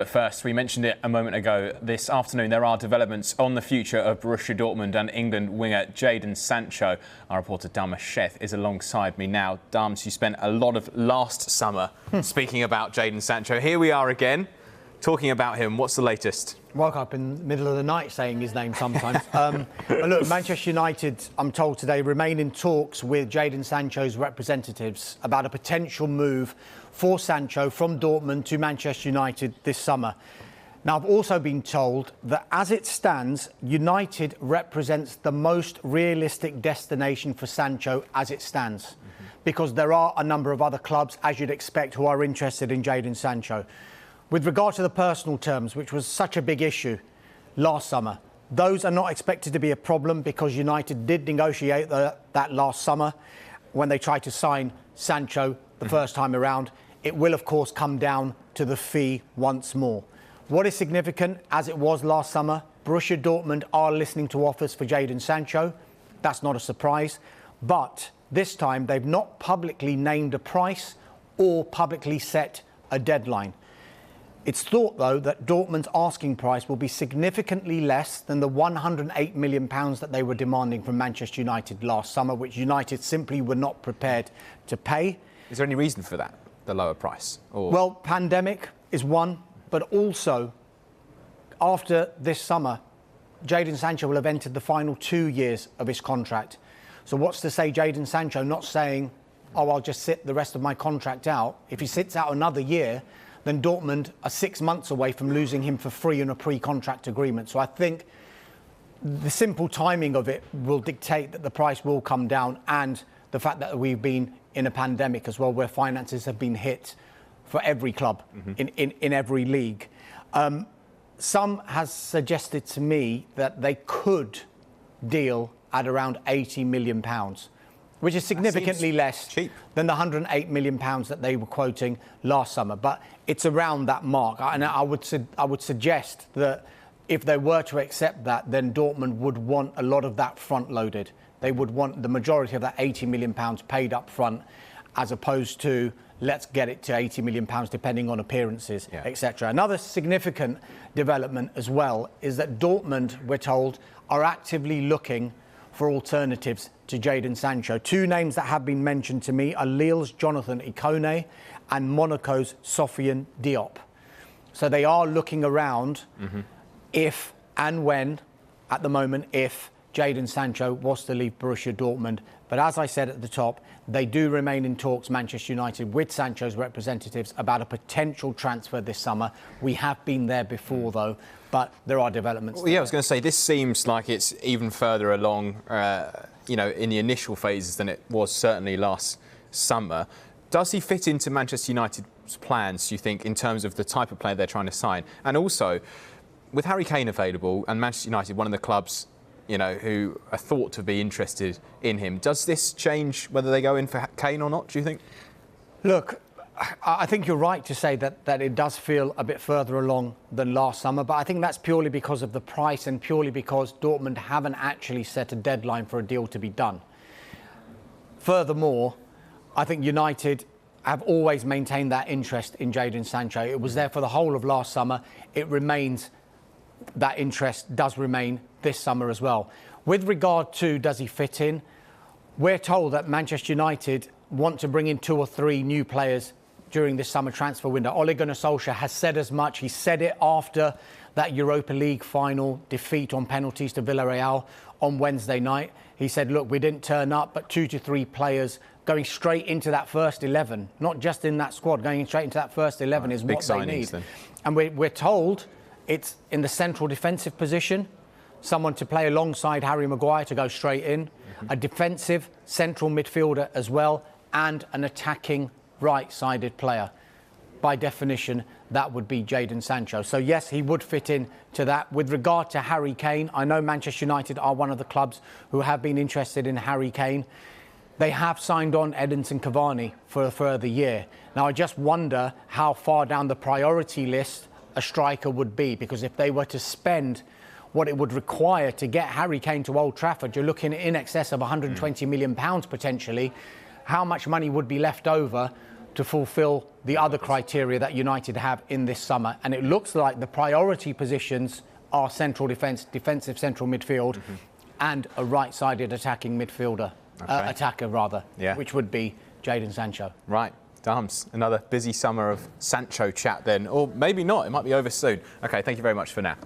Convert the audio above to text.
But first, we mentioned it a moment ago, this afternoon there are developments on the future of Borussia Dortmund and England winger Jadon Sancho. Our reporter Dama Sheth is alongside me now. Dams, you spent a lot of last summer speaking about Jadon Sancho. Here we are again, talking about him. What's the latest? Woke up in the middle of the night saying his name sometimes. But look, Manchester United, I'm told today, remain in talks with Jadon Sancho's representatives about a potential move for Sancho from Dortmund to Manchester United this summer. Now, I've also been told that as it stands, United represents the most realistic destination for Sancho as it stands. Because there are a number of other clubs, as you'd expect, who are interested in Jadon Sancho. With regard to the personal terms, which was such a big issue last summer, those are not expected to be a problem because United did negotiate that last summer when they tried to sign Sancho the first time around. It will, of course, come down to the fee once more. What is significant, as it was last summer, Borussia Dortmund are listening to offers for Jadon Sancho. That's not a surprise. But this time, they've not publicly named a price or publicly set a deadline. It's thought, though, that Dortmund's asking price will be significantly less than the £108 million that they were demanding from Manchester United last summer, which United simply were not prepared to pay. Is there any reason for that, the lower price? Or... Well, pandemic is one, but also after this summer, Jadon Sancho will have entered the final 2 years of his contract. So what's to say Jadon Sancho not saying, oh, I'll just sit the rest of my contract out? If he sits out another year, then Dortmund are 6 months away from losing him for free in a pre-contract agreement. So I think the simple timing of it will dictate that the price will come down, and the fact that we've been in a pandemic as well, where finances have been hit for every club in every league. Some has suggested to me that they could deal at around £80 million. Which is significantly less cheap than the £108 million that they were quoting last summer. But it's around that mark. And I would suggest that if they were to accept that, then Dortmund would want a lot of that front-loaded. They would want the majority of that £80 million paid up front, as opposed to let's get it to £80 million depending on appearances, etc. Another significant development as well is that Dortmund, we're told, are actively looking for alternatives to Jadon Sancho. Two names that have been mentioned to me are Lille's Jonathan Ikone and Monaco's Sofiane Diop. So they are looking around if and when, at the moment, if Jadon Sancho was to leave Borussia Dortmund. But as I said at the top, they do remain in talks, Manchester United, with Sancho's representatives about a potential transfer this summer. We have been there before, though, but there are developments. Well, yeah, I was going to say, this seems like it's even further along, in the initial phases than it was certainly last summer. Does he fit into Manchester United's plans, do you think, in terms of the type of player they're trying to sign? And also, with Harry Kane available and Manchester United, one of the clubs who are thought to be interested in him, does this change whether they go in for Kane or not, do you think? Look, I think you're right to say that it does feel a bit further along than last summer, but I think that's purely because of the price and purely because Dortmund haven't actually set a deadline for a deal to be done. Furthermore, I think United have always maintained that interest in Jadon Sancho. It was there for the whole of last summer. It remains, that interest does remain this summer as well. With regard to does he fit in, we're told that Manchester United want to bring in 2 or 3 new players during this summer transfer window. Ole Gunnar Solskjaer has said as much. He said it after that Europa League final defeat on penalties to Villarreal on Wednesday night. He said, look, we didn't turn up, but 2 to 3 players going straight into that first 11, not just in that squad, going straight into that first 11 is what they need. Then. And we're told it's in the central defensive position, someone to play alongside Harry Maguire to go straight in, a defensive central midfielder as well, and an attacking right-sided player. By definition, that would be Jadon Sancho. So yes, he would fit in to that. With regard to Harry Kane, I know Manchester United are one of the clubs who have been interested in Harry Kane. They have signed on Edinson Cavani for a further year. Now, I just wonder how far down the priority list a striker would be, because if they were to spend what it would require to get Harry Kane to Old Trafford, you're looking at in excess of £120 million potentially. How much money would be left over to fulfil the other criteria that United have in this summer. And it looks like the priority positions are central defence, defensive central midfield, and a right-sided attacking midfielder, attacker rather, which would be Jadon Sancho. Right. Dams, another busy summer of Sancho chat then, or maybe not, it might be over soon. Okay, thank you very much for now.